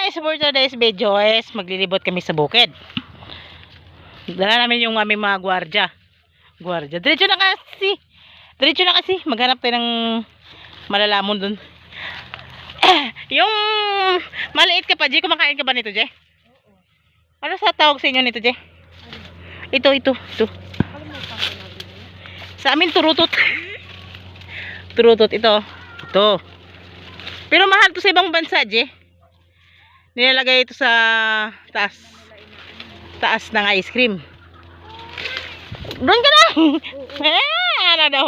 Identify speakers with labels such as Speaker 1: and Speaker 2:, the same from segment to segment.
Speaker 1: guys, for today's video is maglilibot kami sa bukid. Dala namin yung aming mga gwardiya. Diretso na kasi. Maghanap tayo ng malalamon dun. Yung maliit ka pa, Jay. Kumakain ka ba nito, Jay? Ano sa tawag sa inyo nito, Jay? Ito. Sa amin, turutot. Turutot, ito. Pero mahal to sa ibang bansa, Jay. Nilalagay ito sa taas ng ice cream. Doon ka na! Ano daw?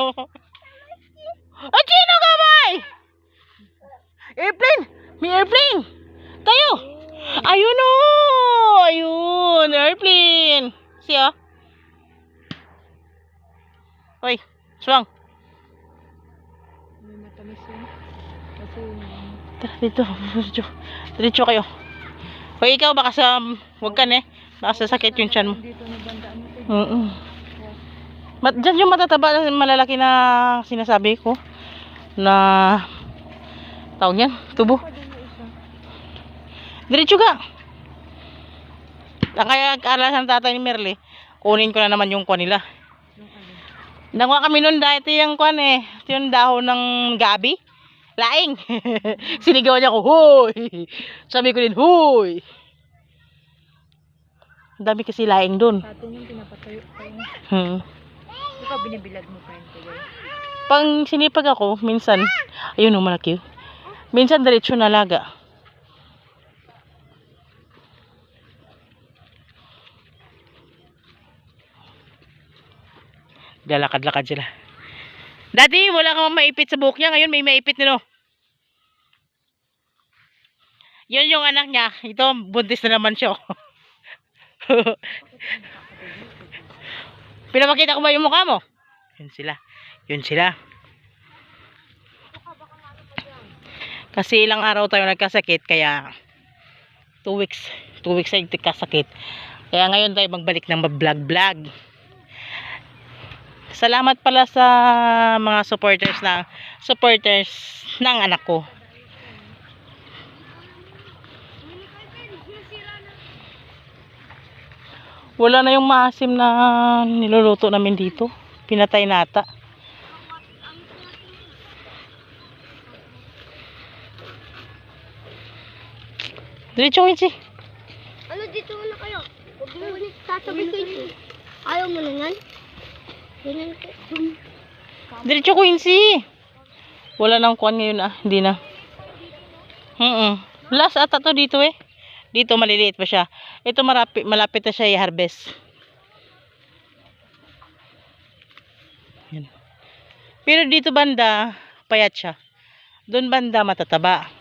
Speaker 1: Oh, Chino gamay! Airplane! May airplane! Tayo! Ayun o! Ayun! Airplane! Siya? Hoy! Swang!
Speaker 2: May matamis yun. Kasi
Speaker 1: Tara, dito. Diretso kayo. Hoy, ikaw baka sa... Huwag ka na eh. Baka sasakit yung tiyan mo.
Speaker 2: dito na bandaan mo.
Speaker 1: Diyan yung matataba na malalaki na sinasabi ko. Na... Tawag yan? Tubo. Diretso ka. Kaya alasan tatay ni Merle. Kunin ko na naman yung kuha nila. Nakuha kami nun dati yung kuha eh. Ito yung dahon ng gabi. Laing. Sinigaw niya ko, hoy. Sabi ko din, hoy. Ang dami kasi laing dun.
Speaker 2: Sa atin yung pinapatayo pa yun. Ikaw binibilad mo pa yun.
Speaker 1: Pag sinipag ako, minsan, ayun o, malaki. Minsan diretso na laga. Lalakad-lakad sila. Daddy, wala kang maipit sa buhok niya. Ngayon may maipit nilo. Yun yung anak niya. Ito, buntis na naman siya. Pinapakita ko ba yung mukha mo? Yun sila. Kasi ilang araw tayo nagkasakit. Kaya 2 weeks na nagkasakit. Kaya ngayon tayo magbalik ng vlog. Salamat pala sa mga supporters ng anak ko. Wala na yung maasim na niluluto namin dito. Pinatay nata. Diretso Quincy.
Speaker 3: Ano dito na kayo? Huwag mo tatabi ko ito. Ayaw mo na yan? Ganyan ko.
Speaker 1: Diretso Quincy. Wala nang kuwan ngayon ah. Hindi na. Last ata to dito eh. Dito maliliit pa siya. Ito malapit na siya i-harvest. Yan. Pero dito banda, payat siya. Doon banda matataba.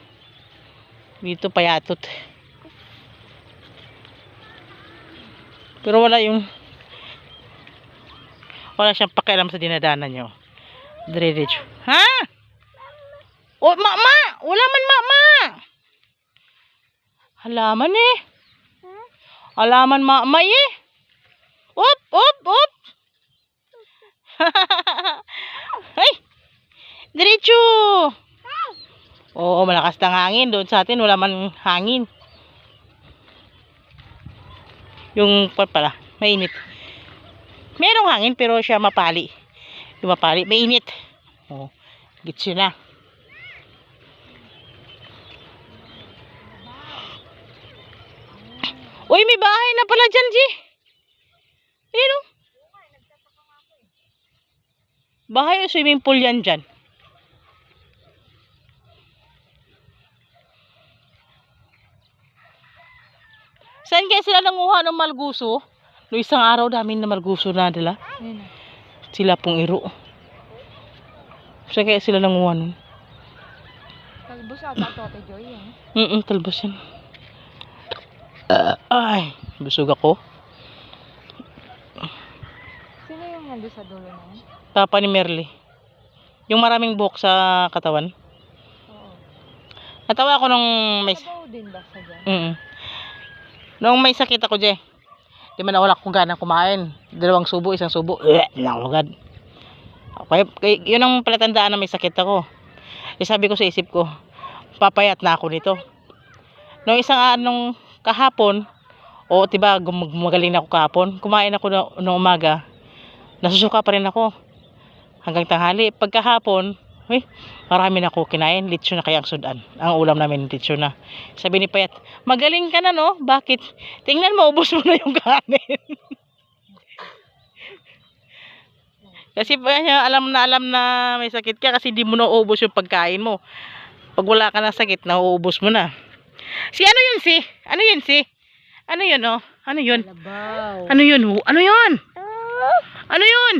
Speaker 1: Dito payatot. Pero wala siyang pakialam sa dinadanan nyo. Diretso. Ha? Oh, mama! Wala man mama! Halaman eh. Halaman mama eh. Op! Ay! Diretso! Oo, malakas ng hangin. Doon sa atin, wala man hangin. Yung pala, mainit. Merong hangin, pero siya mapali. Yung mapali, mainit. Oo, gitsi na. Uy, may bahay na pala dyan, G. Ayun o. Bahay o swimming pool yan dyan. Saan kaya sila nanguha ng malguso? No, isang araw dami na malguso na dala. Sila pong iro. Saan kaya sila nanguha nun?
Speaker 2: Talbos ata ito, Ate Joy.
Speaker 1: Talbos yan. Ay, busog ako.
Speaker 2: Sino yung nandun sa dulo na yun?
Speaker 1: Papa ni Merle. Yung maraming buhok sa katawan.
Speaker 2: Oo.
Speaker 1: Natawa ako nung may...
Speaker 2: Sabaw din ba sa dyan?
Speaker 1: Nung may sakit ako, Jay. Di man wala akong ganang kumain. 2 subo, 1 subo. Nangagad. Okay, yun ang palatandaan na may sakit ako. Sabi ko sa isip ko, papayat na ako nito. Nung isang anong kahapon, o diba gumagaling na ako kahapon, kumain ako noong umaga, nasusuka pa rin ako hanggang tanghali. Pagkahapon, marami na ako kinain, lechon na kaya ang sudan. Ang ulam namin lechon na. Sabi ni Payat, magaling ka na no? Bakit? Tingnan mo, ubos mo na yung kanin. Kasi alam na may sakit ka kasi di mo nauubos yung pagkain mo. Pag wala ka na sakit, nauubos mo na. Ano yun si? Ano yun si? Ano yun oh? Ano yun?
Speaker 2: Labaw.
Speaker 1: Ano yun? Ano yun? Ano yun?